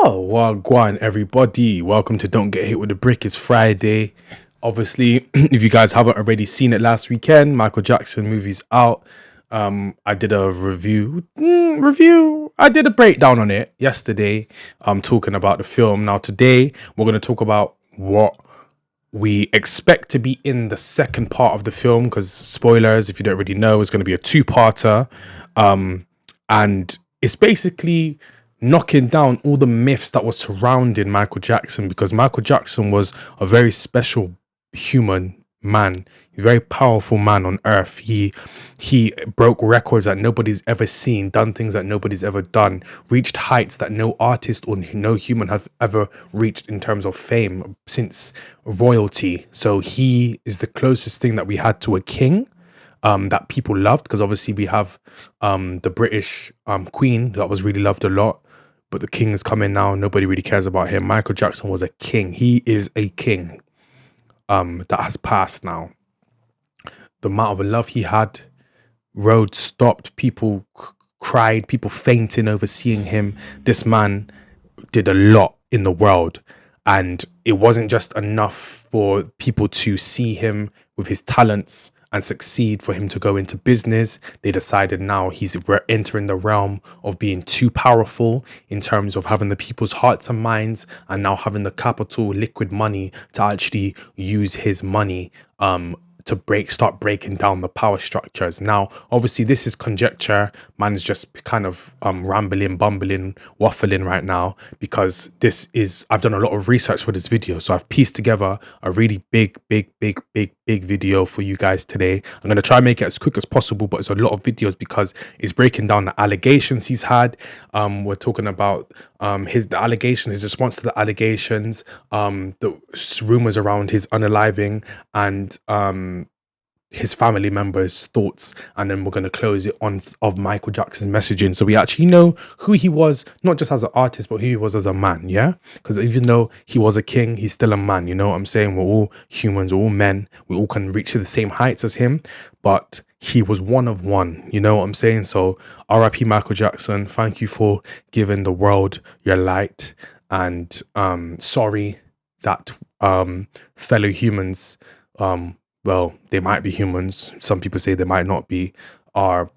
Oh, well, go on, everybody. Welcome to Don't Get Hit with a Brick. It's Friday. Obviously, if you guys haven't already seen it last weekend, Michael Jackson movie's out. I did a review. I did a breakdown on it yesterday. Talking about the film. Now today we're gonna talk about what we expect to be in the second part of the film. Because spoilers, if you don't already know, it's gonna be a two-parter. And it's basically knocking down all the myths that were surrounding Michael Jackson, because Michael Jackson was a very special human man, a very powerful man on earth. He broke records that nobody's ever seen, done things that nobody's ever done, reached heights that no artist or no human have ever reached in terms of fame since royalty. So he is the closest thing that we had to a king, that people loved, because obviously we have the British Queen that was really loved a lot, but the king is coming now. Nobody really cares about him. Michael Jackson was a king. He is a king that has passed now. The amount of love he had, roads stopped, people cried, people fainting over seeing him. This man did a lot in the world, and it wasn't just enough for people to see him with his talents and succeed for him to go into business. They decided now he's entering the realm of being too powerful in terms of having the people's hearts and minds, and now having the capital, liquid money, to actually use his money to start breaking down the power structures. Now, obviously, this is conjecture. Man's just kind of rambling, bumbling, waffling right now, because I've done a lot of research for this video, so I've pieced together a really big video for you guys today. I'm going to try and make it as quick as possible, but it's a lot of videos because it's breaking down the allegations he's had. We're talking about the allegations, his response to the allegations, the rumors around his unaliving, and his family members' thoughts, and then we're going to close it on of Michael Jackson's messaging, so we actually know who he was, not just as an artist, but who he was as a man. Yeah, because even though he was a king, he's still a man. You know what I'm saying? We're all humans, we're all men, we all can reach to the same heights as him, but he was one of one. You know what I'm saying? So RIP Michael Jackson, thank you for giving the world your light, and sorry that fellow humans, well, they might be humans, some people say they might not be, are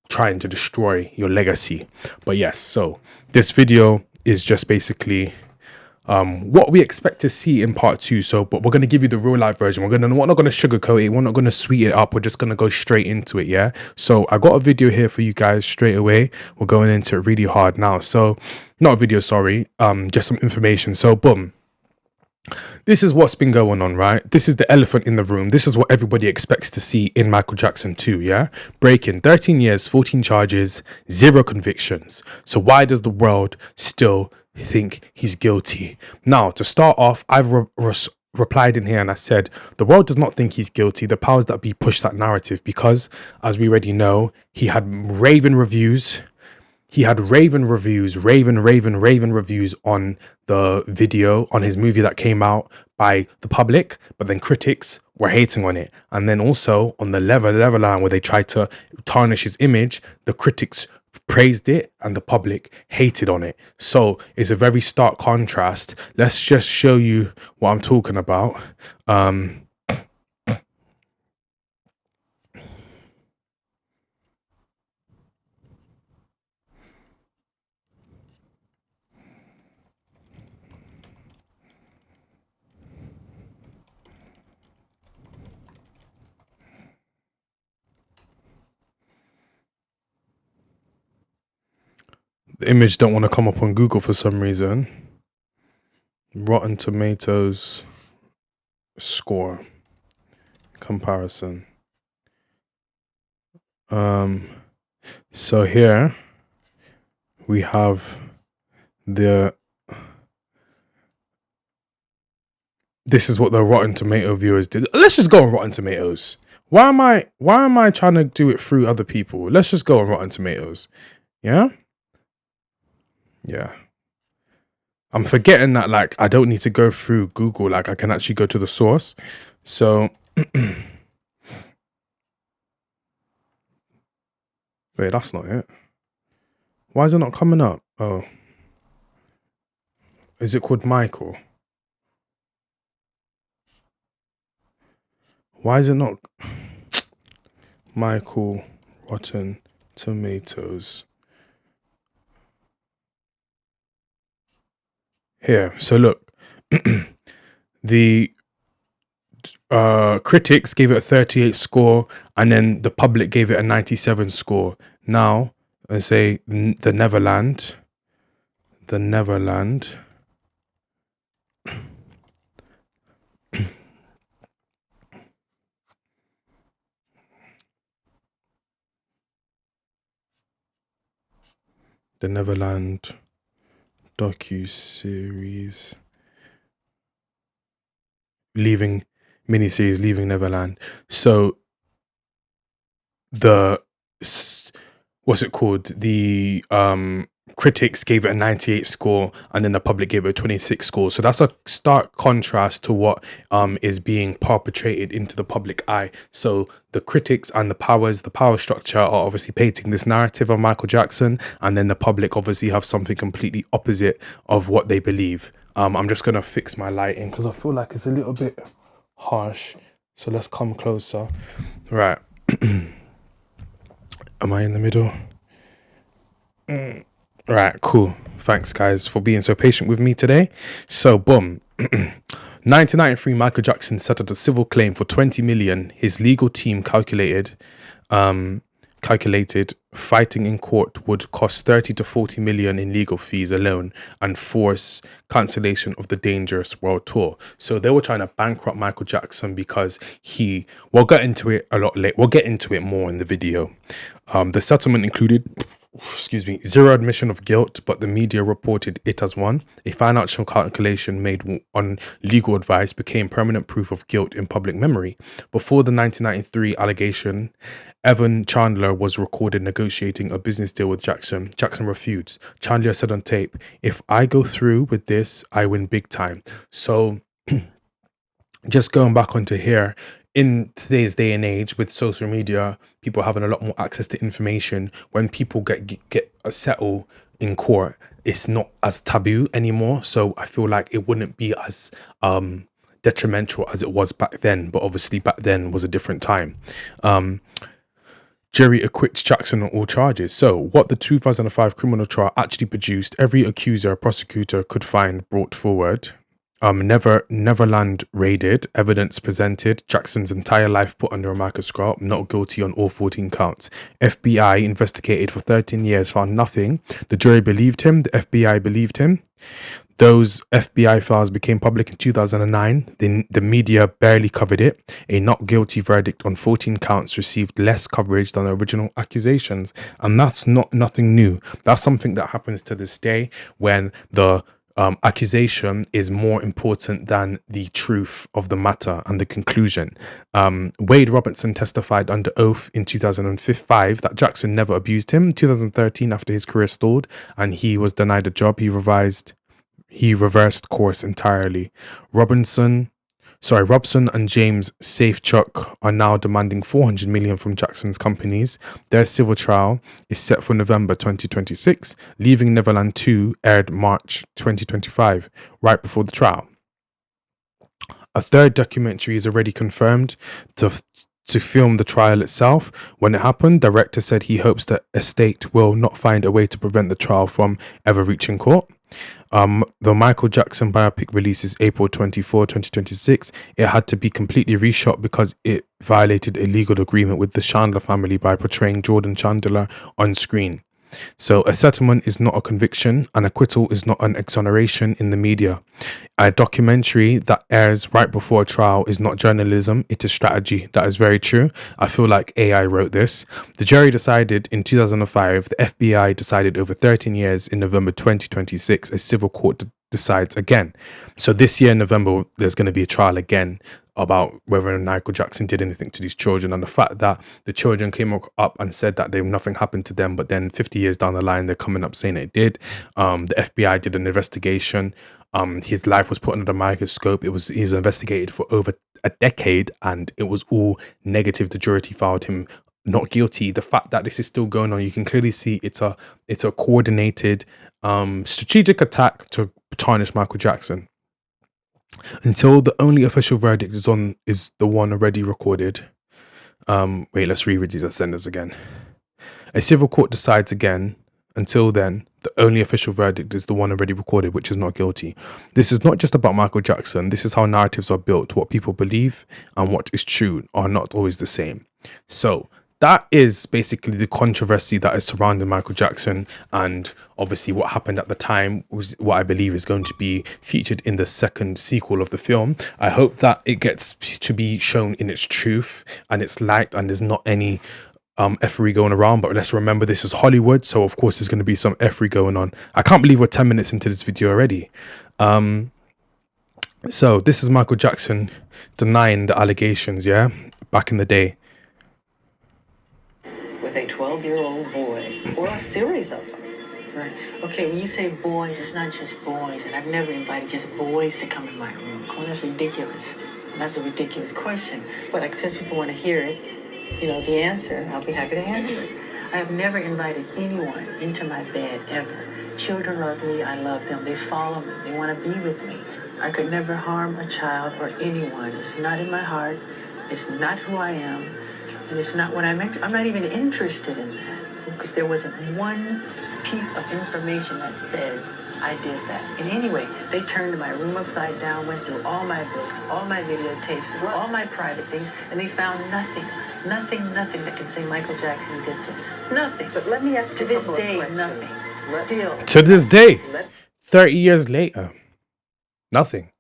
trying to destroy your legacy. But yes, so this video is just basically what we expect to see in part two. So, but we're going to give you the real life version. We're not going to sugarcoat it, we're not going to sweeten it up, we're just going to go straight into it. Yeah, so I got a video here for you guys straight away. We're going into it really hard now. So not a video, sorry, just some information. So boom, this is what's been going on, right? This is the elephant in the room. This is what everybody expects to see in Michael Jackson 2, yeah? Breaking 13 years, 14 charges, 0 convictions. So why does the world still think he's guilty? Now, to start off, I've replied in here and I said, the world does not think he's guilty. The powers that be push that narrative because, as we already know, he had raving reviews. He had raven reviews on the video, on his movie that came out, by the public, but then critics were hating on it. And then also on the level line where they tried to tarnish his image, the critics praised it and the public hated on it. So it's a very stark contrast. Let's just show you what I'm talking about. The image don't want to come up on Google for some reason. Rotten Tomatoes score comparison. So here we have this is what the Rotten Tomato viewers did. Let's just go on Rotten Tomatoes. Why am I trying to do it through other people? Let's just go on Rotten Tomatoes. Yeah. I'm forgetting that, like, I don't need to go through Google. Like, I can actually go to the source. So wait, that's not it. Why is it not coming up? Oh, Is it called Micheal? Why is it not Micheal Rotten Tomatoes? Here. So look, the critics gave it a 38 score, and then the public gave it a 97 score. Now, I say the Neverland. The Neverland. The Neverland docu-series. Miniseries Leaving Neverland. So the what's it called? The critics gave it a 98 score, and then the public gave it a 26 score. So that's a stark contrast to what is being perpetrated into the public eye. So the critics and the power structure are obviously painting this narrative of Michael Jackson, and then the public obviously have something completely opposite of what they believe. I'm just gonna fix my lighting because I feel like it's a little bit harsh. So let's come closer. Right. Am I in the middle? Right, cool. Thanks, guys, for being so patient with me today. So, boom. 1993, Michael Jackson settled a civil claim for 20 million. His legal team calculated fighting in court would cost 30 to 40 million in legal fees alone and force cancellation of the Dangerous World Tour. So they were trying to bankrupt Michael Jackson because we'll get into it a lot later. We'll get into it more in the video. The settlement included, zero admission of guilt, but the media reported it as one. A financial calculation made on legal advice became permanent proof of guilt in public memory. Before the 1993 allegation, Evan Chandler was recorded negotiating a business deal with Jackson. Jackson refused. Chandler said on tape, "If I go through with this, I win big time." So just going back onto here, in today's day and age with social media, people having a lot more access to information, when people get settled in court, it's not as taboo anymore. So I feel like it wouldn't be as detrimental as it was back then, but obviously back then was a different time. Jury acquits Jackson on all charges. So what the 2005 criminal trial actually produced, every accuser a prosecutor could find brought forward. Neverland raided, evidence presented, Jackson's entire life put under a microscope, not guilty on all 14 counts. FBI investigated for 13 years, found nothing. The jury believed him, the FBI believed him. Those FBI files became public in 2009. The media barely covered it. A not guilty verdict on 14 counts received less coverage than the original accusations. And that's nothing new. That's something that happens to this day when the accusation is more important than the truth of the matter and the conclusion. Wade Robertson testified under oath in 2005 that Jackson never abused him. In 2013, after his career stalled and he was denied a job, he reversed course entirely. Robson and James Safechuck are now demanding 400 million from Jackson's companies. Their civil trial is set for November 2026. Leaving Neverland 2 aired March 2025, right before the trial. A third documentary is already confirmed to film the trial itself. When it happened, director said he hopes the estate will not find a way to prevent the trial from ever reaching court. The Michael Jackson biopic releases April 24, 2026. It had to be completely reshot because it violated a legal agreement with the Chandler family by portraying Jordan Chandler on screen. So a settlement is not a conviction, an acquittal is not an exoneration in the media. A documentary that airs right before a trial is not journalism, it is strategy. That is very true. I feel like AI wrote this. The jury decided in 2005, the FBI decided over 13 years. In November 2026, a civil court decides again. So this year in November, there's going to be a trial again about whether Michael Jackson did anything to these children, and the fact that the children came up and said that nothing happened to them, but then 50 years down the line they're coming up saying it did. The FBI did an investigation. His life was put under the microscope. He was investigated for over a decade and it was all negative. The jury found him not guilty. The fact that this is still going on, you can clearly see it's a coordinated strategic attack to tarnish Michael Jackson. Until the only official verdict is the one already recorded. Wait, let's reread the sentence again. A civil court decides again. Until then, the only official verdict is the one already recorded, which is not guilty. This is not just about Michael Jackson. This is how narratives are built. What people believe and what is true are not always the same. So that is basically the controversy that is surrounding Michael Jackson, and obviously what happened at the time was what I believe is going to be featured in the second sequel of the film. I hope that it gets to be shown in its truth and its light, and there's not any effery going around. But let's remember, this is Hollywood, so of course there's going to be some effery going on. I can't believe we're 10 minutes into this video already. So this is Michael Jackson denying the allegations, yeah, back in the day. With a 12-year-old boy, or a series of them. Right. Okay, when you say boys, it's not just boys, and I've never invited just boys to come in my room. Oh, that's ridiculous. That's a ridiculous question. But like, since people want to hear it, you know, the answer, I'll be happy to answer it. I have never invited anyone into my bed, ever. Children love me, I love them. They follow me, they want to be with me. I could never harm a child or anyone. It's not in my heart. It's not who I am. And it's not what I'm not even interested in that. Because there wasn't one piece of information that says I did that. And anyway, they turned my room upside down, went through all my books, all my videotapes, all my private things, and they found nothing that can say Michael Jackson did this. Nothing. But let me ask to this day, nothing. Still. To this day, 30 years later, nothing.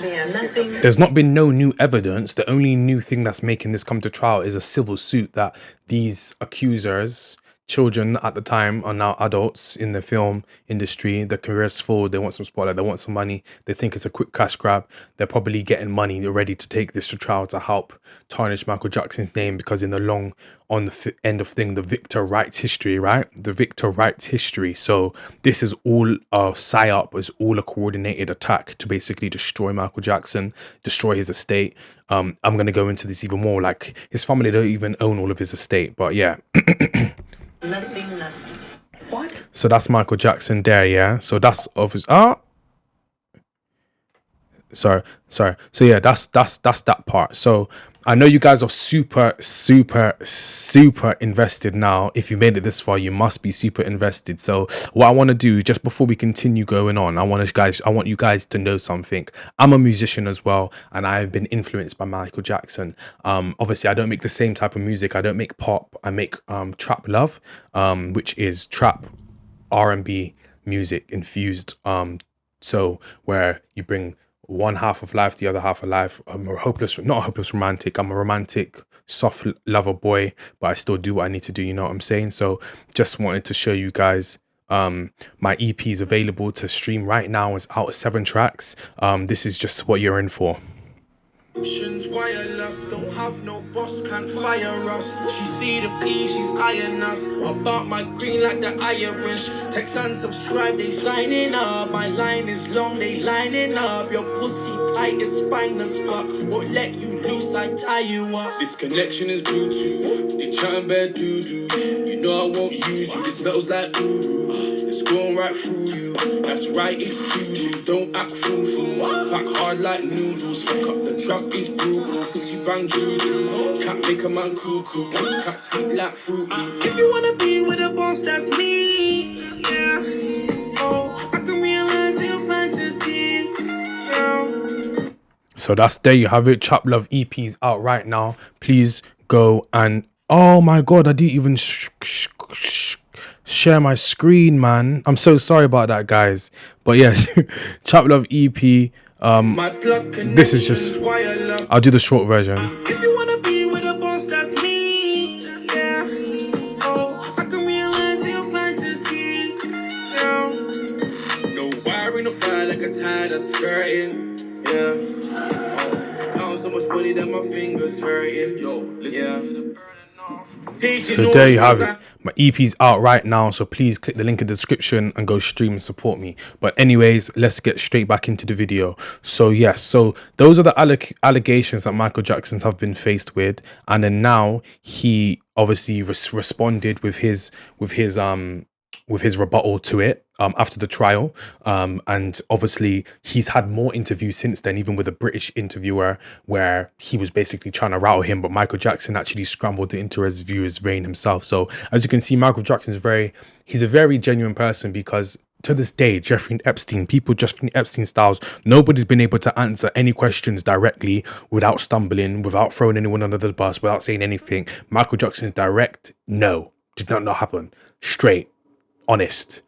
Nothing. There's not been no new evidence. The only new thing that's making this come to trial is a civil suit that these accusers, children at the time, are now adults in the film industry. Their careers full. They want some spotlight. They want some money. They think it's a quick cash grab. They're probably getting money. They're ready to take this to trial to help tarnish Michael Jackson's name, because in the long, on the end of thing, the victor writes history, right? The victor writes history. So this is all a psyop, is all a coordinated attack to basically destroy Michael Jackson, destroy his estate. I'm going to go into this even more. Like, his family don't even own all of his estate, but yeah. Nothing. What? So that's Michael Jackson there, yeah. So that's obvious. Sorry. So yeah, that's that part. So I know you guys are super invested now. If you made it this far, you must be super invested. So what I want to do, just before we continue going on, I want you guys to know something. I'm a musician as well, and I've been influenced by Michael Jackson. Obviously I don't make the same type of music. I don't make pop. I make trap love, which is trap R&B music infused. So where you bring one half of life, the other half of life. I'm not a hopeless romantic. I'm a romantic, soft lover boy, but I still do what I need to do. You know what I'm saying? So just wanted to show you guys my EP is available to stream right now. It's out 7 tracks. This is just what you're in for. Wireless, don't have no boss, can't fire us. She see the P, she's eyeing us. About my green like the Irish. Text and subscribe, they signing up. My line is long, they lining up. Your pussy tight is fine as fuck. Won't let you loose, I tie you up. This connection is Bluetooth. They trying bad doo-doo. You know I won't use you. This metal's like ooh. It's going right through you. That's right, it's to you. Don't act fool. Pack hard like noodles. Fuck up the truck. Is brutal, fixie bang juju. Can't make a man cuckoo. Can't sleep like fruity. If you wanna be with a boss, that's me. Yeah. Oh, I can realize your fantasy. Yeah. So that's there you have it. Trap Love EP's out right now. Please go and oh my god, I didn't even share my screen, man. I'm so sorry about that, guys. But yeah, Trap Love EP. This is just, I'll do the short version. If you wanna be with a boss, that's me. Yeah. Oh, I can realize your fantasy. Yeah. No wiring, no fire like a tie that's skirting. Yeah. Count so much money that my fingers hurting. Yo, listen. Yeah. So there you have it. My EP's out right now, so please click the link in the description and go stream and support me. But anyways, let's get straight back into the video. So yes, so those are the allegations that Michael Jackson have been faced with, and then now he obviously responded with his with his rebuttal to it after the trial. And obviously he's had more interviews since then, even with a British interviewer, where he was basically trying to rattle him, but Michael Jackson actually scrambled it into his viewers' brain himself. So as you can see, Michael Jackson he's a very genuine person, because to this day, Jeffrey Epstein styles, nobody's been able to answer any questions directly without stumbling, without throwing anyone under the bus, without saying anything. Michael Jackson's direct, no, did not happen. Straight, honest.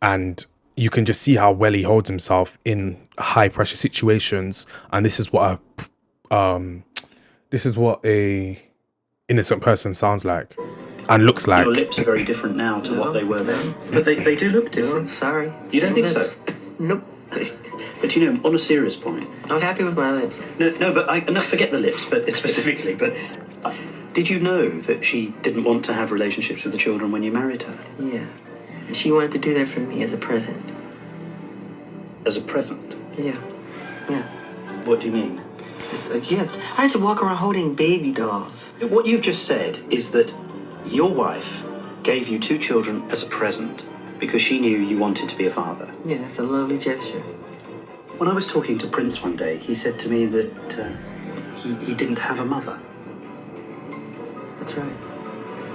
And you can just see how well he holds himself in high pressure situations. And this is what a innocent person sounds like and looks like. Your lips are very different now to what they were then. But they do look different. No, sorry. You don't think so? Nope. But you know, on a serious point. I'm happy with my lips. No, but forget the lips, but specifically. But did you know that she didn't want to have relationships with the children when you married her? Yeah. She wanted to do that for me as a present. As a present? Yeah. Yeah. What do you mean? It's a gift. I used to walk around holding baby dolls. What you've just said is that your wife gave you 2 children as a present because she knew you wanted to be a father. Yeah, that's a lovely gesture. When I was talking to Prince one day, he said to me that he didn't have a mother. That's right.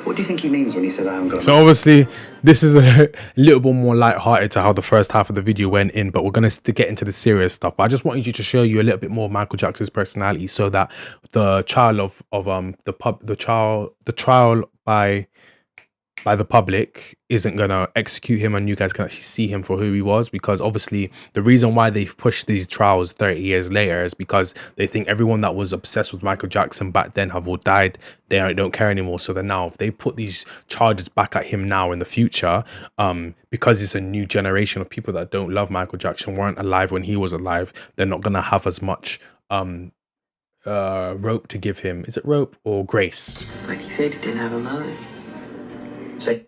What do you think he means when he says I haven't got a So obviously this is a little bit more lighthearted to how the first half of the video went in, but we're going to get into the serious stuff. But I just wanted you to show you a little bit more of Michael Jackson's personality, so that the trial the trial by the public isn't gonna execute him, and you guys can actually see him for who he was. Because obviously the reason why they've pushed these trials 30 years later is because they think everyone that was obsessed with Michael Jackson back then have all died. They don't care anymore. So then now if they put these charges back at him now in the future, because it's a new generation of people that don't love Michael Jackson, weren't alive when he was alive, they're not gonna have as much rope to give him. Is it rope or grace? Like he said, he didn't have a mother. Say,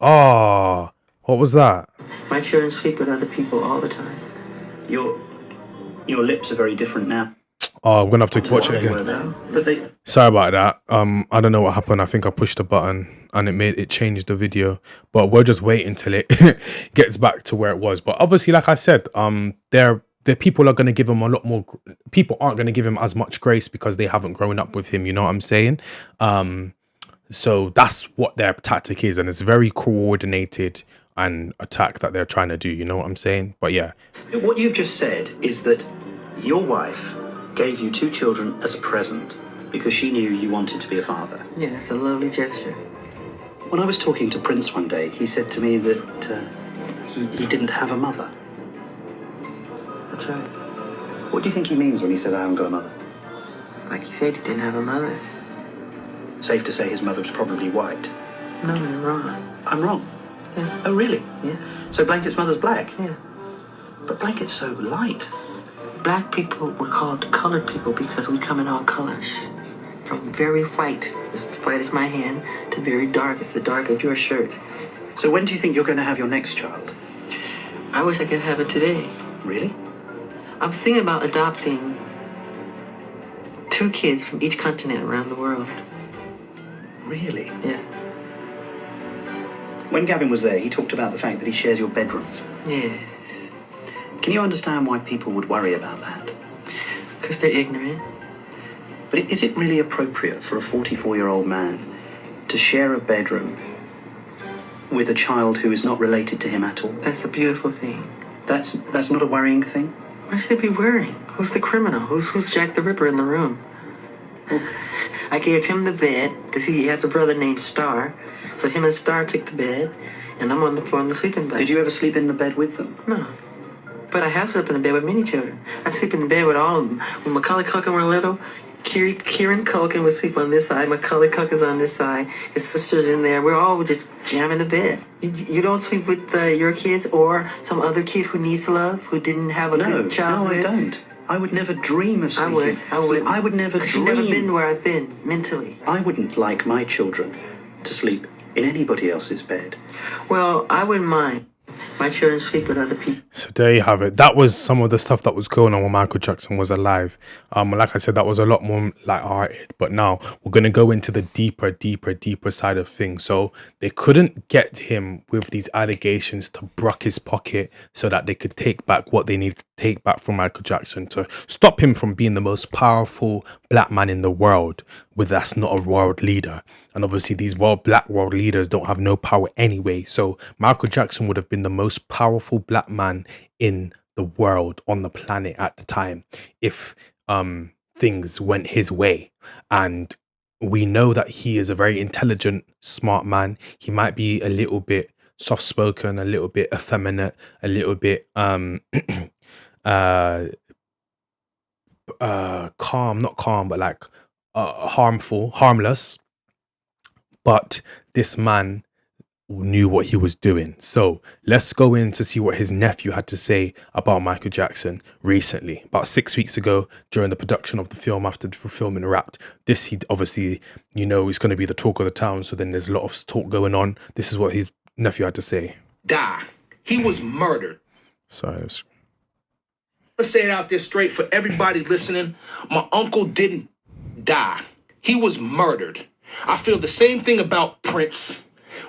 Oh, what was that? My children sleep with other people all the time. your lips are very different now. Oh, I'm gonna have to watch what it they were again. then. But they Sorry about that. I don't know what happened. I think I pushed a button and it changed the video. But we'll just wait until it gets back to where it was. But obviously, like I said, the people are gonna give him a lot more. People aren't gonna give him as much grace because they haven't grown up with him. You know what I'm saying? So that's what their tactic is, and it's very coordinated and attack that they're trying to do. You know what I'm saying? But yeah, what you've just said is that your wife gave you 2 children as a present because she knew you wanted to be a father. Yeah, that's a lovely gesture. When I was talking to Prince one day, he said to me that he didn't have a mother. That's right. What do you think he means when he says I haven't got a mother? Like he said, he didn't have a mother. Safe to say his mother was probably white. No, you're wrong. I'm wrong. Yeah. Oh, really? Yeah. So Blanket's mother's black? Yeah. But Blanket's so light. Black people were called colored people because we come in all colors. From very white, as white as my hand, to very dark, as the dark of your shirt. So when do you think you're going to have your next child? I wish I could have it today. Really? I'm thinking about adopting 2 kids from each continent around the world. Really? Yeah. When Gavin was there, he talked about the fact that he shares your bedroom. Yes. Can you understand why people would worry about that? Because they're ignorant. But is it really appropriate for a 44-year-old man to share a bedroom with a child who is not related to him at all? That's a beautiful thing. That's not a worrying thing? Why should they be worrying? Who's the criminal? Who's Jack the Ripper in the room? I gave him the bed because he has a brother named Star. So him and Star took the bed, and I'm on the floor in the sleeping bag. Did you ever sleep in the bed with them? No. But I have slept in the bed with many children. I sleep in the bed with all of them. When Macaulay Culkin were little, Kieran Culkin would sleep on this side, Macaulay Culkin's on this side, his sister's in there. We're all just jamming the bed. You don't sleep with your kids or some other kid who needs love, who didn't have a good childhood? No, I don't. I would never dream of sleeping. I would. I would never Because dream. you've never been where I've been, mentally. I wouldn't like my children to sleep in anybody else's bed. Well, I wouldn't mind. My children sleep with other people. So there you have it. That was some of the stuff that was going on when Michael Jackson was alive. Like I said, that was a lot more light-hearted. But now we're gonna go into the deeper side of things. So they couldn't get him with these allegations to bruck his pocket so that they could take back what they needed to take back from Michael Jackson to stop him from being the most powerful black man in the world. With that's not a world leader. And obviously these black world leaders don't have no power anyway. So Michael Jackson would have been the most powerful black man in the world, on the planet at the time, if things went his way. And we know that he is a very intelligent, smart man. He might be a little bit soft-spoken, a little bit effeminate, a little bit calm, not calm, but like harmless. But this man knew what he was doing. So let's go in to see what his nephew had to say about Michael Jackson recently, about 6 weeks ago, during the production of the film, after the filming wrapped. This, he obviously, is going to be the talk of the town. So then there's a lot of talk going on. This is what his nephew had to say. Die. He was murdered. So Let's say it out there straight for everybody listening. My uncle didn't die. He was murdered. I feel the same thing about Prince.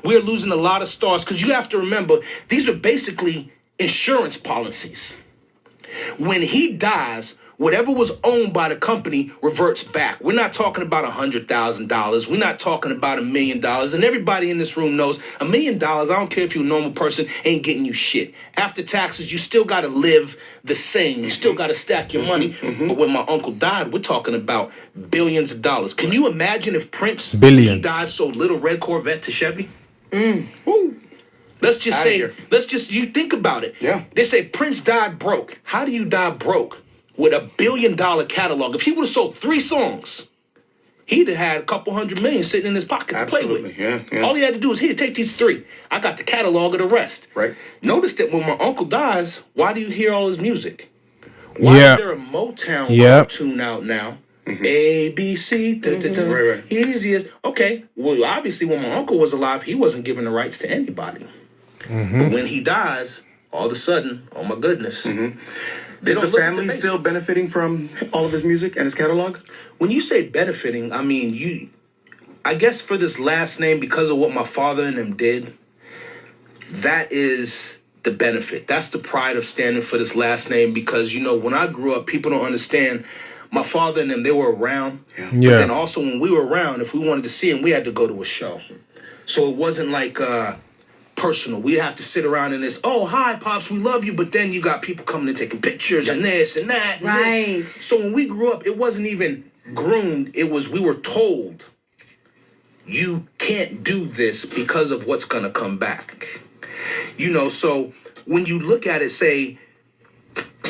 We're losing a lot of stars because you have to remember, these are basically insurance policies. When he dies, whatever was owned by the company reverts back. We're not talking about $100,000. We're not talking about $1 million. And everybody in this room knows $1 million, I don't care if you're a normal person, ain't getting you shit. After taxes, you still got to live the same. You still got to stack your money. But when my uncle died, we're talking about billions of dollars. Can you imagine if Prince, Billions. He died, sold little red Corvette to Chevy? Woo. Let's just say, you think about it. Yeah. They say Prince died broke. How do you die broke? With $1 billion catalog. If he would have sold 3 songs, he'd have had a couple $100 million sitting in his pocket to play with. Yeah. All he had to do is, here, take these 3. I got the catalog of the rest. Right. Notice that when my uncle dies, why do you hear all his music? Why Yeah. is there a Motown Yeah. tune out now? A, B, C, Right. easy as. Okay, well, obviously when my uncle was alive, he wasn't giving the rights to anybody. But when he dies, all of a sudden, oh my goodness. Is the family still benefiting from all of his music and his catalog? When you say benefiting, I mean, I guess for this last name, because of what my father and them did, that is the benefit. That's the pride of standing for this last name, because, when I grew up, people don't understand. My father and them, they were around. Yeah. But then also when we were around, if we wanted to see him, we had to go to a show. So it wasn't like personal. We'd have to sit around in this, oh, hi, Pops, we love you. But then you got people coming and taking pictures and this and that and Right. this. So when we grew up, it wasn't even groomed. It was, we were told, you can't do this because of what's going to come back. So when you look at it, say,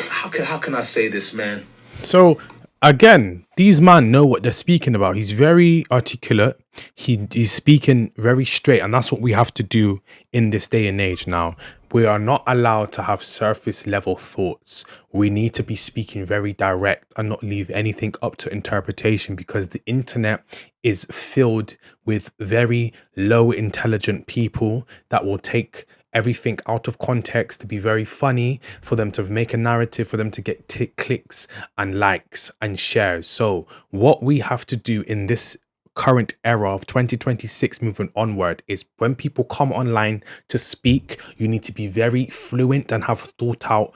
how can I say this, man? So again, these men know what they're speaking about. He's very articulate. He's speaking very straight, and that's what we have to do in this day and age now. We are not allowed to have surface level thoughts. We need to be speaking very direct and not leave anything up to interpretation, because the internet is filled with very low intelligent people that will take everything out of context to be very funny, for them to make a narrative, for them to get clicks and likes and shares. So what we have to do in this current era of 2026 moving onward is, when people come online to speak, you need to be very fluent and have thought out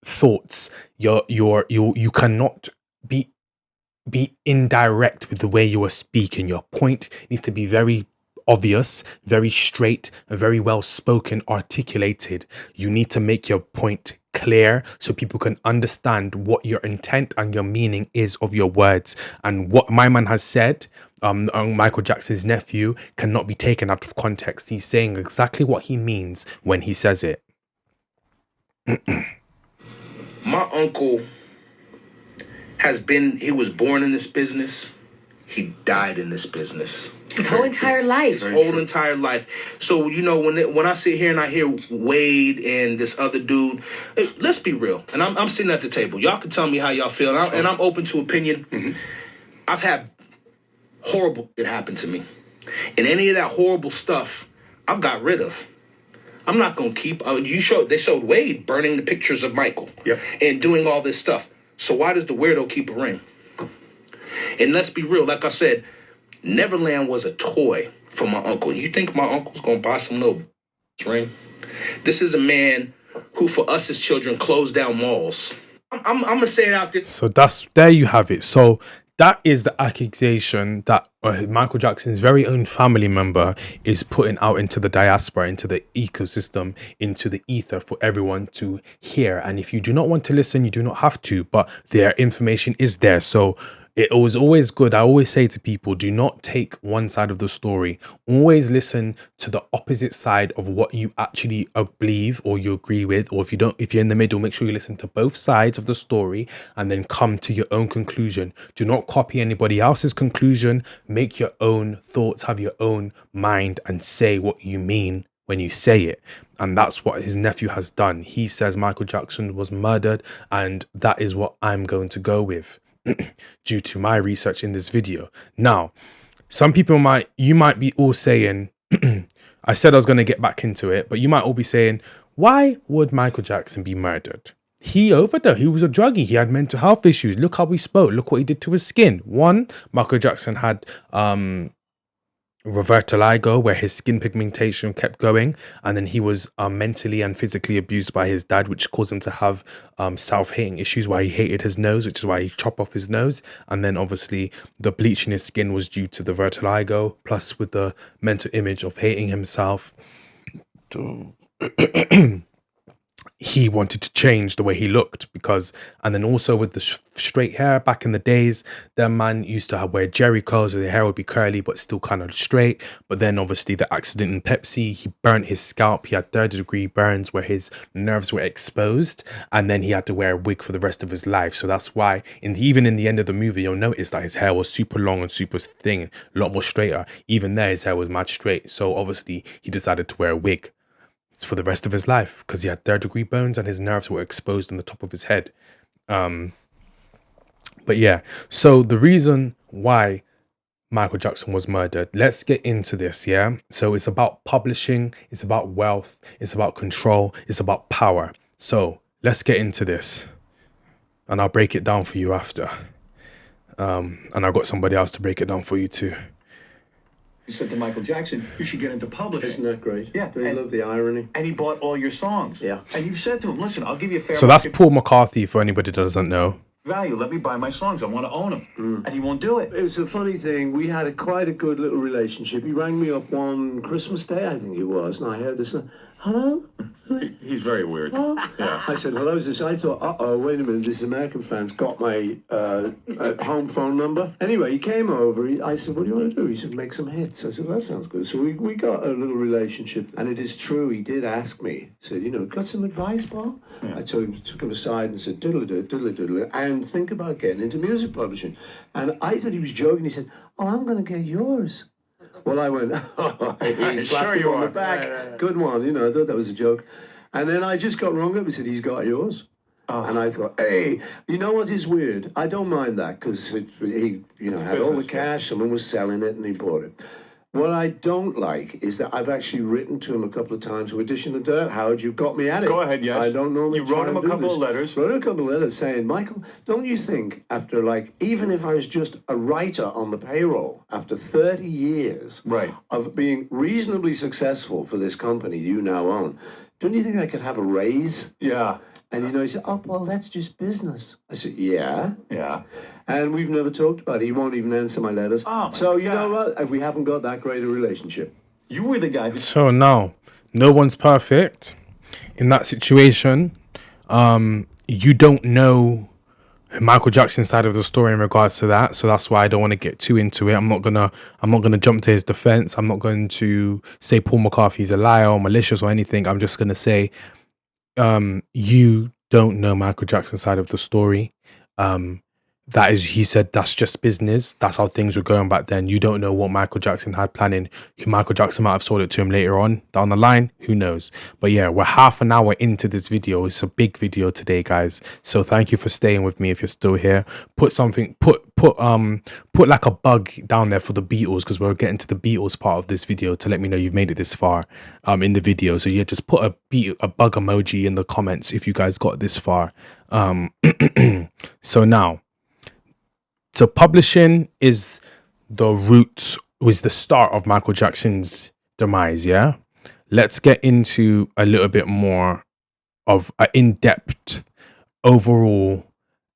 thoughts. You cannot be indirect with the way you are speaking. Your point needs to be very obvious, very straight, and very well spoken, articulated. You need to make your point clear so people can understand what your intent and your meaning is of your words. And what my man has said, Michael Jackson's nephew, cannot be taken out of context. He's saying exactly what he means when he says it. My uncle he was born in this business. He died in this business. His whole entire life. His whole entire life. So, when I sit here and I hear Wade and this other dude, let's be real. And I'm sitting at the table. Y'all can tell me how y'all feel. And I'm open to opinion. I've had horrible shit happen to me. And any of that horrible stuff, I've got rid of. I'm not gonna keep. They showed Wade burning the pictures of Michael, and doing all this stuff. So why does the weirdo keep a ring? And let's be real. Like I said, Neverland was a toy for my uncle. You think my uncle's gonna buy some little ring? This is a man who, for us as children, closed down malls. I'm gonna say it out there. So there you have it. So that is the accusation that Michael Jackson's very own family member is putting out into the diaspora, into the ecosystem, into the ether for everyone to hear. And if you do not want to listen, you do not have to, but their information is there. So it was always good. I always say to people, do not take one side of the story. Always listen to the opposite side of what you actually believe or you agree with. Or if you're in the middle, make sure you listen to both sides of the story and then come to your own conclusion. Do not copy anybody else's conclusion. Make your own thoughts, have your own mind, and say what you mean when you say it. And that's what his nephew has done. He says Michael Jackson was murdered, and that is what I'm going to go with due to my research in this video. Now, some people you might be all saying, I said I was going to get back into it, but you might all be saying, why would Michael Jackson be murdered? He overdosed. He was a druggie. He had mental health issues. Look how he spoke. Look what he did to his skin. One, Michael Jackson had vitiligo, where his skin pigmentation kept going, and then he was mentally and physically abused by his dad, which caused him to have self-hating issues, why he hated his nose, which is why he chopped off his nose. And then obviously the bleach in his skin was due to the vitiligo, plus with the mental image of hating himself. He wanted to change the way he looked, and then also with the straight hair back in the days, the man used to wear jerry curls, so the hair would be curly but still kind of straight. But then obviously the accident in Pepsi, he burnt his scalp. He had 3rd-degree burns where his nerves were exposed, and then he had to wear a wig for the rest of his life. So that's why even in the end of the movie, you'll notice that his hair was super long and super thin, a lot more straighter. Even there, his hair was mad straight. So obviously he decided to wear a wig for the rest of his life because he had 3rd-degree burns and his nerves were exposed on the top of his head. But yeah, so the reason why Michael Jackson was murdered, let's get into this. Yeah, so it's about publishing, it's about wealth, it's about control, it's about power. So let's get into this, and I'll break it down for you after. And I've got somebody else to break it down for you too. You said to Michael Jackson, you should get into publishing. Isn't that great? Yeah. They love the irony. And he bought all your songs. Yeah. And you've said to him, listen, I'll give you a fair So that's market Paul McCarthy, for anybody that doesn't know. value. Let me buy my songs. I want to own them. And he won't do it. It was a funny thing. We had quite a good little relationship. He rang me up one Christmas Day, I think it was, and I heard this. Hello? He's very weird. Yeah. I said, hello, is this? I thought, wait a minute, this American fan's got my home phone number. Anyway, he came over. I said, what do you want to do? He said, make some hits. I said, well, that sounds good. So we got a little relationship. And it is true, he did ask me, said, got some advice, Paul? Yeah. I took him aside and said, diddle-a-doo, diddle-a-doodle, and think about getting into music publishing. And I thought he was joking. He said, I'm going to get yours. Well, I went, he slapped him on the back. Right. Good one, I thought that was a joke. And then I just got rung up. He said, he's got yours. Oh. And I thought, hey, you know what is weird? I don't mind that because he had all the cash. Someone was selling it and he bought it. What I don't like is that I've actually written to him a couple of times with Dish in the Dirt. Howard, you got me at it. Go ahead, yes. I don't normally You wrote him a couple of letters. Wrote a couple of letters saying, Michael, don't you think after even if I was just a writer on the payroll, after 30 years of being reasonably successful for this company you now own, don't you think I could have a raise? Yeah. And he said, oh, well, that's just business. I said, yeah. Yeah. And we've never talked about it. He won't even answer my letters. Oh, so, you know what? If we haven't got that great a relationship. You were the guy who... So now, no one's perfect. In that situation, you don't know Michael Jackson's side of the story in regards to that. So that's why I don't want to get too into it. I'm not gonna jump to his defense. I'm not going to say Paul McCarthy's a liar or malicious or anything. I'm just gonna say you don't know Michael Jackson's side of the story. that is, he said, that's just business. That's how things were going back then. You don't know what Michael Jackson had planning. Michael Jackson might have sold it to him later on down the line. Who knows? But yeah, we're half an hour into this video. It's a big video today, guys. So thank you for staying with me. If you're still here, put like a bug down there for the Beatles, because we're getting to the Beatles part of this video, to let me know you've made it this far in the video. So yeah, just put a bug emoji in the comments if you guys got this far. So now. So publishing is was the start of Michael Jackson's demise, yeah? Let's get into a little bit more of an in-depth overall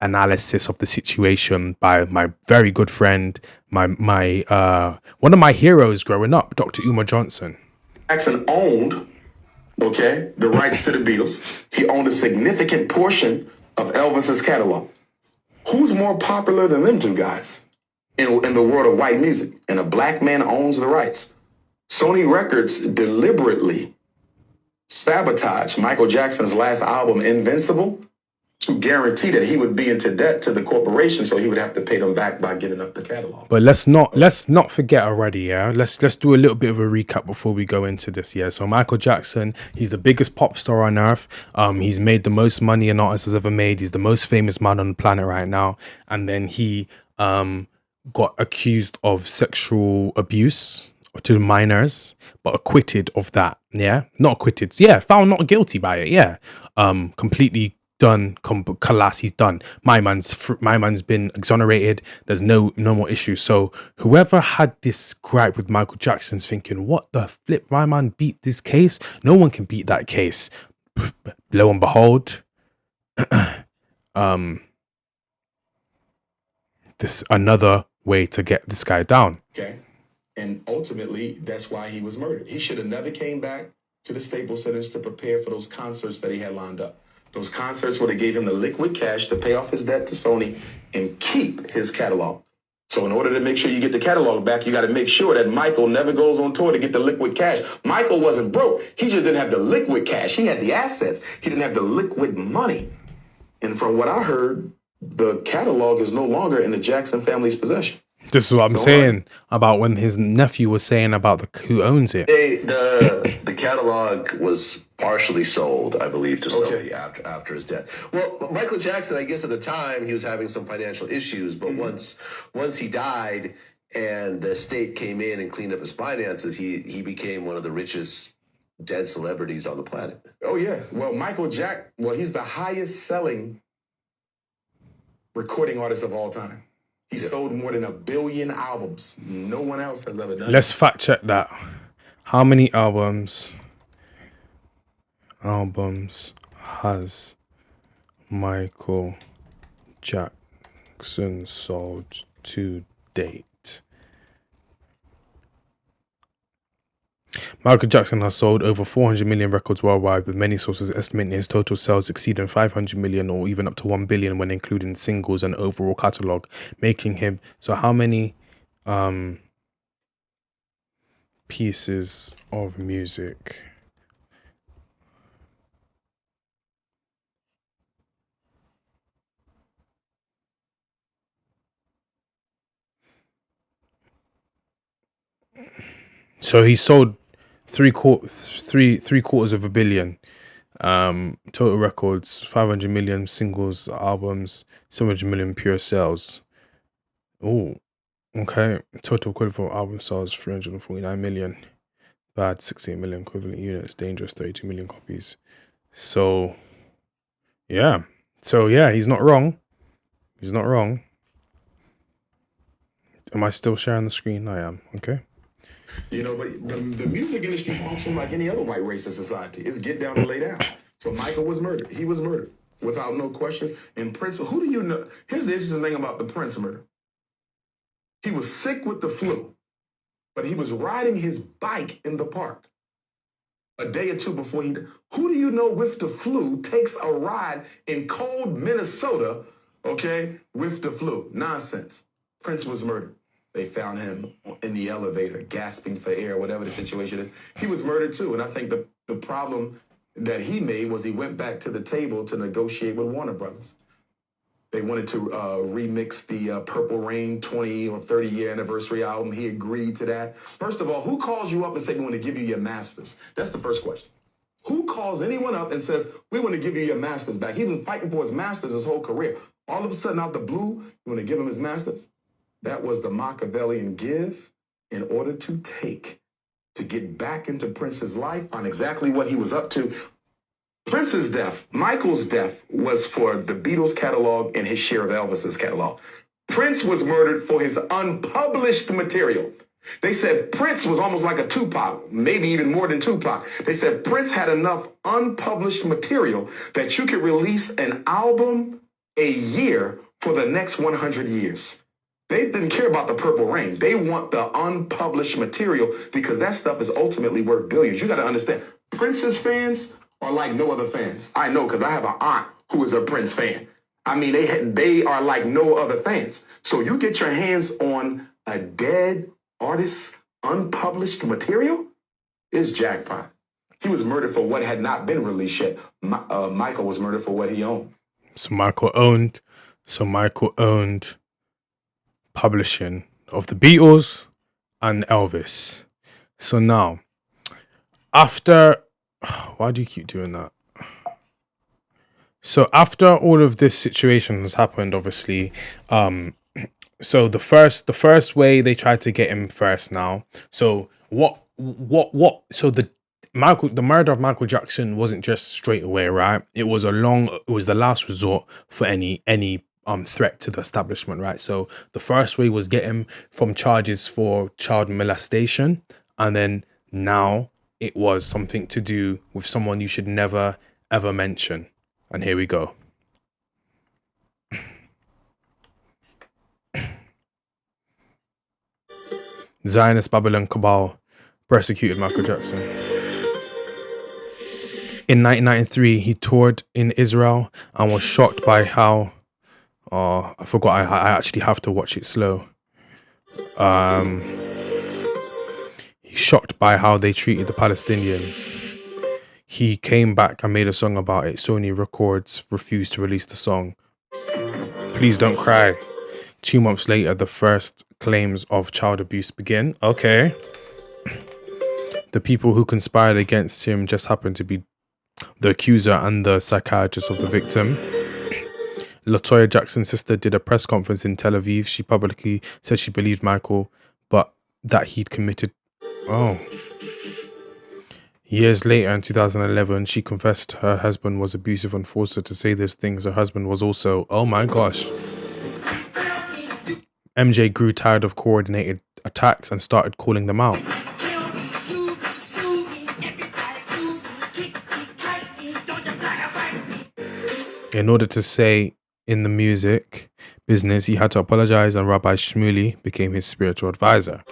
analysis of the situation by my very good friend, my one of my heroes growing up, Dr. Umar Johnson. Jackson owned, okay, the rights to the Beatles. He owned a significant portion of Elvis's catalog. Who's more popular than them two guys in the world of white music? And a black man owns the rights. Sony Records deliberately sabotaged Michael Jackson's last album, Invincible, to guarantee that he would be into debt to the corporation, so he would have to pay them back by giving up the catalog. But let's not forget already, yeah. Let's do a little bit of a recap before we go into this, yeah. So Michael Jackson, he's the biggest pop star on earth. He's made the most money an artist has ever made. He's the most famous man on the planet right now. And then he got accused of sexual abuse to minors, but acquitted of that. Yeah, not acquitted. Yeah, found not guilty by it. Yeah, completely done. Kalas, he's done. My man's been exonerated. There's no more issues. So whoever had this gripe with Michael Jackson's thinking, what the flip? My man beat this case. No one can beat that case. Lo and behold, this another way to get this guy down. Okay. And ultimately, that's why he was murdered. He should have never came back to the Staples Centers to prepare for those concerts that he had lined up. Those concerts would have gave him the liquid cash to pay off his debt to Sony and keep his catalog. So in order to make sure you get the catalog back, you got to make sure that Michael never goes on tour to get the liquid cash. Michael wasn't broke. He just didn't have the liquid cash. He had the assets. He didn't have the liquid money. And from what I heard, the catalog is no longer in the Jackson family's possession. This is what I'm saying about when his nephew was saying about who owns it. The catalog was partially sold, I believe, to Sony after his death. Well, Michael Jackson, I guess at the time he was having some financial issues, but once he died and the state came in and cleaned up his finances, he became one of the richest dead celebrities on the planet. Oh yeah. Well, he's the highest selling recording artist of all time. He sold more than 1 billion albums. No one else has ever done. Let's fact check that. How many albums has Michael Jackson sold to date? Michael Jackson has sold over 400 million records worldwide, with many sources estimating his total sales exceeding 500 million or even up to 1 billion when including singles and overall catalog, making him... So how many pieces of music so he sold three quarters of a billion total records, 500 million singles, albums, 700 million pure sales. Oh, okay. Total equivalent album sales 349 million. Bad 68 million equivalent units. Dangerous 32 million copies. So yeah, he's not wrong. He's not wrong. Am I still sharing the screen? I am. Okay. You know, but the music industry functions like any other white racist society. It's get down and lay down. So Michael was murdered. He was murdered without no question. And Prince, who do you know? Here's the interesting thing about the Prince murder. He was sick with the flu, but he was riding his bike in the park a day or two before he died. Who do you know with the flu takes a ride in cold Minnesota, okay, with the flu? Nonsense. Prince was murdered. They found him in the elevator, gasping for air, whatever the situation is. He was murdered too. And I think the problem that he made was he went back to the table to negotiate with Warner Brothers. They wanted to remix the Purple Rain 20 or 30 year anniversary album. He agreed to that. First of all, who calls you up and say we want to give you your masters? That's the first question. Who calls anyone up and says, we want to give you your masters back? He was fighting for his masters his whole career. All of a sudden, out the blue, you want to give him his masters? That was the Machiavellian give in order to take, to get back into Prince's life on exactly what he was up to. Prince's death, Michael's death, was for the Beatles catalog and his share of Elvis's catalog. Prince was murdered for his unpublished material. They said Prince was almost like a Tupac, maybe even more than Tupac. They said Prince had enough unpublished material that you could release an album a year for the next 100 years. They didn't care about the Purple Rain. They want the unpublished material because that stuff is ultimately worth billions. You got to understand, Prince's fans are like no other fans. I know because I have an aunt who is a Prince fan. I mean, they are like no other fans. So you get your hands on a dead artist's unpublished material, is jackpot. He was murdered for what had not been released yet. Michael was murdered for what he owned. So Michael owned publishing of the Beatles and Elvis. So now, after, why do you keep doing that? So after all of this situation has happened, obviously, so the first way they tried to get him first now. So so the murder of Michael Jackson wasn't just straight away, right? It was the last resort for any threat to the establishment, right? So the first way was get him from charges for child molestation, and then now it was something to do with someone you should never ever mention. And here we go. Zionist Babylon cabal persecuted Michael Jackson. In 1993, he toured in Israel and was shocked by how... Oh, I forgot. I actually have to watch it slow. He's shocked by how they treated the Palestinians. He came back and made a song about it. Sony Records refused to release the song. Please Don't Cry. 2 months later, the first claims of child abuse begin. Okay. The people who conspired against him just happened to be the accuser and the psychiatrist of the victim. LaToya Jackson's sister did a press conference in Tel Aviv. She publicly said she believed Michael, but that he'd committed... Oh. Years later, in 2011, she confessed her husband was abusive and forced her to say those things. Her husband was also... Oh my gosh. MJ grew tired of coordinated attacks and started calling them out. In order to say in the music business, he had to apologize, and Rabbi Shmuley became his spiritual advisor.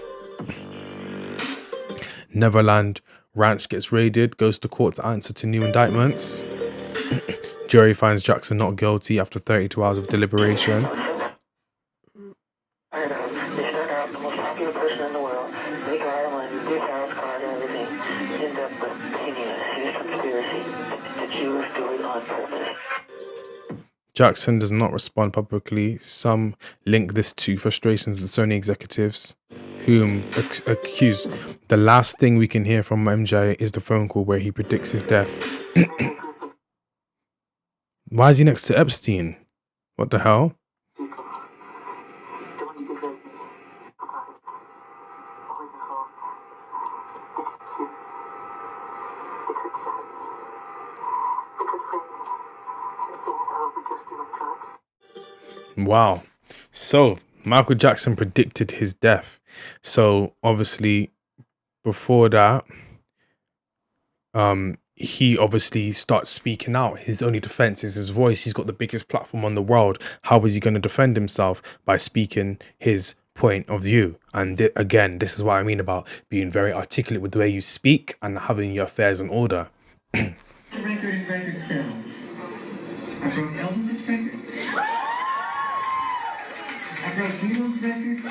Neverland Ranch gets raided, goes to court to answer to new indictments. Jury finds Jackson not guilty after 32 hours of deliberation. Jackson does not respond publicly. Some link this to frustrations with Sony executives, whom accused. The last thing we can hear from MJ is the phone call where he predicts his death. Why is he next to Epstein? What the hell? Wow. So Michael Jackson predicted his death. So obviously before that, he obviously starts speaking out. His only defense is his voice. He's got the biggest platform on the world. How is he going to defend himself? By speaking his point of view. And again, this is what I mean about being very articulate with the way you speak and having your affairs in order. Record sales. I broke Elvis's records. I broke Beatles records.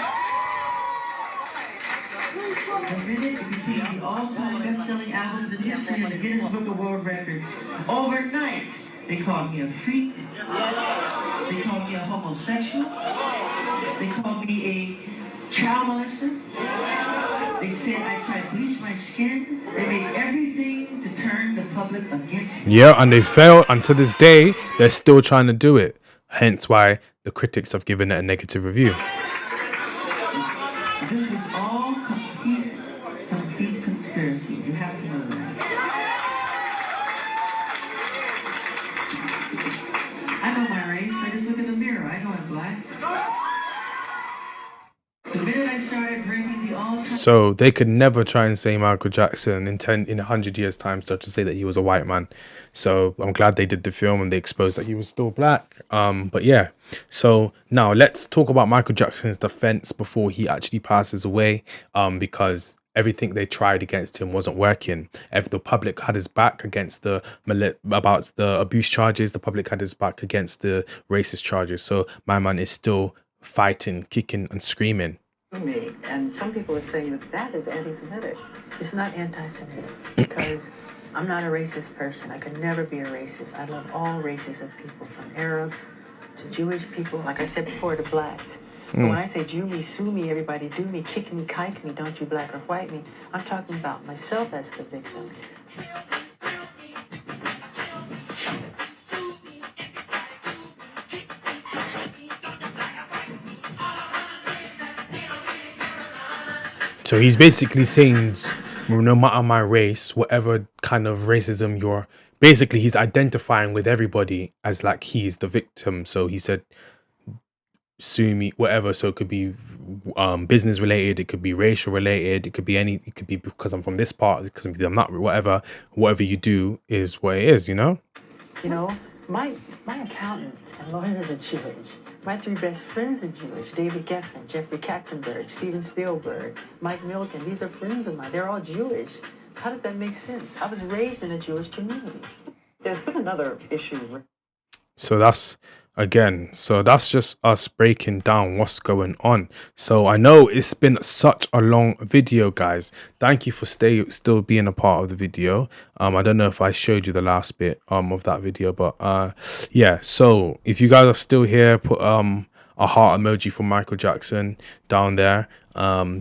And then it became the all-time best-selling album in the history of the Guinness Book of World Records. Overnight, They called me a freak. They called me a homosexual. They called me a child molester. They said I tried to bleach my skin. They made everything to turn the public against me. Yeah, and they failed, and to this day, they're still trying to do it. Hence why the critics have given it a negative review. This is all complete conspiracy. You have to know that. I know my race. I just look in the mirror. I know I'm black. The minute I started breaking the all-time... So they could never try and say Michael Jackson in 100 years time to say that he was a white man. So I'm glad they did the film and they exposed that he was still black. But yeah, so now let's talk about Michael Jackson's defense before he actually passes away, because everything they tried against him wasn't working. If the public had his back against about the abuse charges, the public had his back against the racist charges. So my man is still fighting, kicking and screaming. Me. And some people are saying that is anti-Semitic. It's not anti-Semitic because I'm not a racist person. I could never be a racist. I love all races of people, from Arabs to Jewish people. Like I said before, the blacks. But when I say Jew me, sue me, everybody do me, kick me, kike me, don't you black or white me, I'm talking about myself as the victim. So he's basically saying, no matter my race, whatever kind of racism you're, basically he's identifying with everybody as like he's the victim. So he said, sue me, whatever. So it could be business related, it could be racial related, it could be it could be because I'm from this part, because I'm not, whatever you do is what it is, you know? You know, my accountants and lawyers are Jewish. My three best friends are Jewish. David Geffen, Jeffrey Katzenberg, Steven Spielberg, Mike Milken. These are friends of mine. They're all Jewish. How does that make sense? I was raised in a Jewish community. There's been another issue. So that's just us breaking down what's going on. So I know it's been such a long video, guys. Thank you for still being a part of the video. I don't know if I showed you the last bit of that video, but yeah. So if you guys are still here, put a heart emoji for Michael Jackson down there,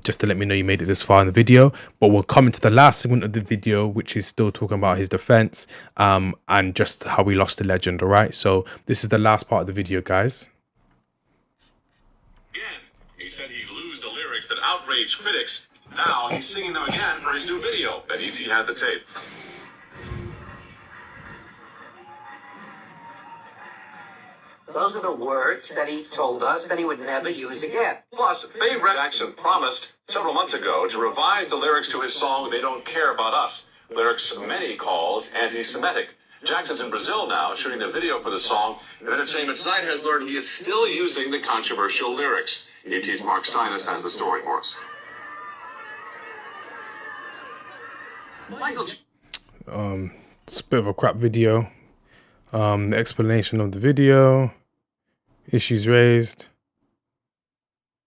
just to let me know you made it this far in the video. But we'll come into the last segment of the video, which is still talking about his defense and just how we lost the legend. All right, so this is the last part of the video, guys. Again, he said he'd lose the lyrics that outraged critics. Now he's singing them again for his new video. Bet ET has the tape. Those are the words that he told us that he would never use again. Plus, Faye Jackson promised several months ago to revise the lyrics to his song They Don't Care About Us, lyrics many called anti-Semitic. Jackson's in Brazil now, shooting the video for the song, and Entertainment Tonight has learned he is still using the controversial lyrics. ET's Mark Steinus has the story for us. It's a bit of a crap video. The explanation of the video, issues raised.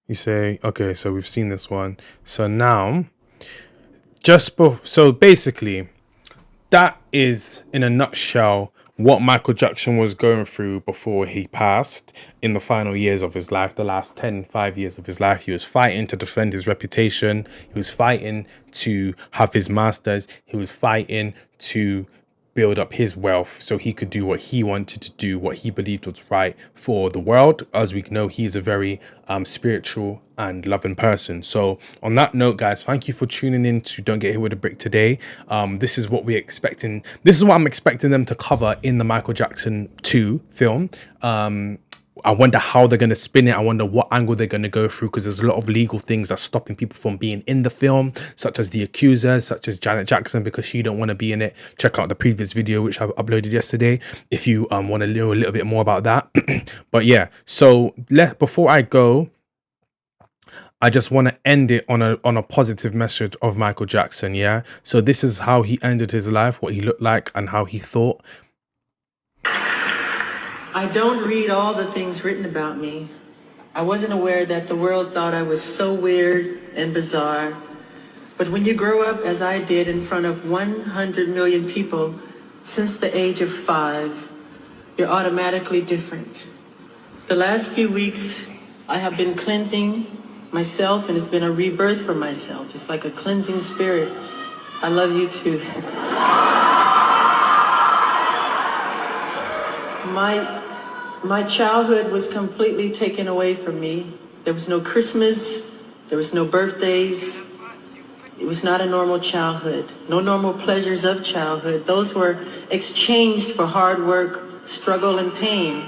You say, okay, so we've seen this one. So now, so basically, that is in a nutshell what Michael Jackson was going through before he passed in the final years of his life, the last 5 years of his life. He was fighting to defend his reputation. He was fighting to have his masters. He was fighting to build up his wealth so he could do what he wanted to do, what he believed was right for the world. As we know, he is a very spiritual and loving person. So on that note, guys, thank you for tuning in to Don't Get Hit With a Brick today. This is what we're expecting. This is what I'm expecting them to cover in the Michael Jackson 2 film. I wonder how they're going to spin it. I wonder what angle they're going to go through, because there's a lot of legal things that's stopping people from being in the film, such as the accusers, such as Janet Jackson, because she don't want to be in it. Check out the previous video, which I've uploaded yesterday, if you want to know a little bit more about that. But yeah, so before I go, I just want to end it on a positive message of Michael Jackson. Yeah. So this is how he ended his life, what he looked like and how he thought. I don't read all the things written about me. I wasn't aware that the world thought I was so weird and bizarre. But when you grow up, as I did, in front of 100 million people since the age of 5, you're automatically different. The last few weeks, I have been cleansing myself, and it's been a rebirth for myself. It's like a cleansing spirit. I love you too. My childhood was completely taken away from me. There was no Christmas, there was no birthdays. It was not a normal childhood, no normal pleasures of childhood. Those were exchanged for hard work, struggle, and pain,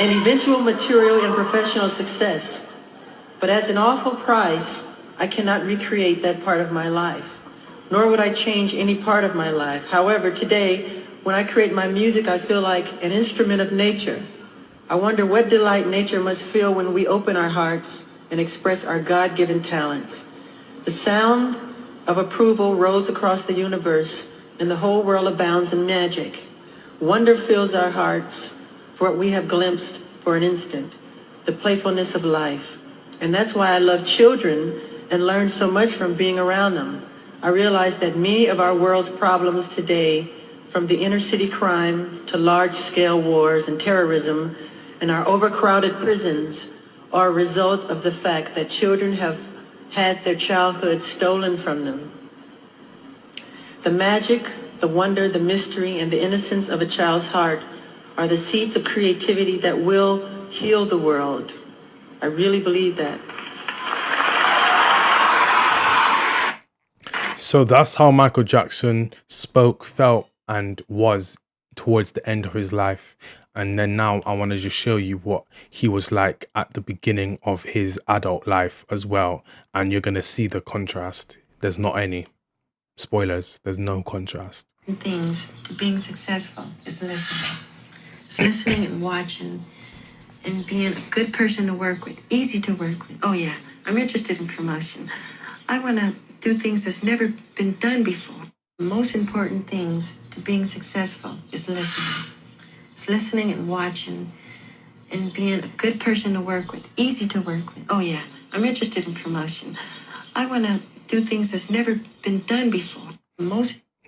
and eventual material and professional success. But as an awful price, I cannot recreate that part of my life, nor would I change any part of my life. However, today, when I create my music, I feel like an instrument of nature. I wonder what delight nature must feel when we open our hearts and express our God-given talents. The sound of approval rolls across the universe, and the whole world abounds in magic. Wonder fills our hearts for what we have glimpsed for an instant, the playfulness of life. And that's why I love children and learn so much from being around them. I realize that many of our world's problems today, from the inner city crime to large-scale wars and terrorism and our overcrowded prisons, are a result of the fact that children have had their childhood stolen from them. The magic, the wonder, the mystery, and the innocence of a child's heart are the seeds of creativity that will heal the world. I really believe that. So that's how Michael Jackson spoke, felt, and was towards the end of his life. And then now I want to just show you what he was like at the beginning of his adult life as well. And you're going to see the contrast. There's not any spoilers. There's no contrast. Things to being successful is listening. It's listening and watching and being a good person to work with, easy to work with. Oh yeah, I'm interested in promotion. I want to do things that's never been done before. The most important things to being successful is listening. It's listening and watching and being a good person to work with, easy to work with. Oh yeah, I'm interested in promotion. I want to do things that's never been done before.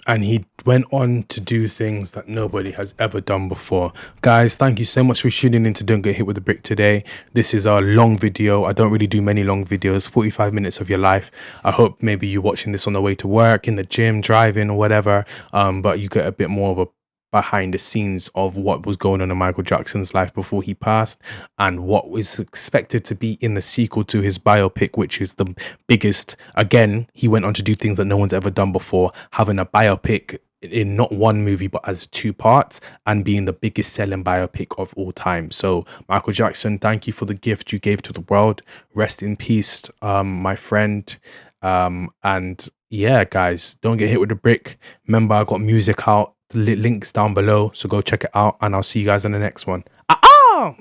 And he went on to do things that nobody has ever done before. Guys, thank you so much for tuning in to Don't Get Hit With a Brick today. This is a long video. I don't really do many long videos, 45 minutes of your life. I hope maybe you're watching this on the way to work, in the gym, driving or whatever. But you get a bit more of a behind the scenes of what was going on in Michael Jackson's life before he passed, and what was expected to be in the sequel to his biopic, which is the biggest. Again, he went on to do things that no one's ever done before, having a biopic in not one movie but as two parts, and being the biggest selling biopic of all time. So Michael Jackson, thank you for the gift you gave to the world. Rest in peace, my friend. And yeah, guys, don't get hit with a brick. Remember, I got music out. The links down below, so go check it out, and I'll see you guys in the next one.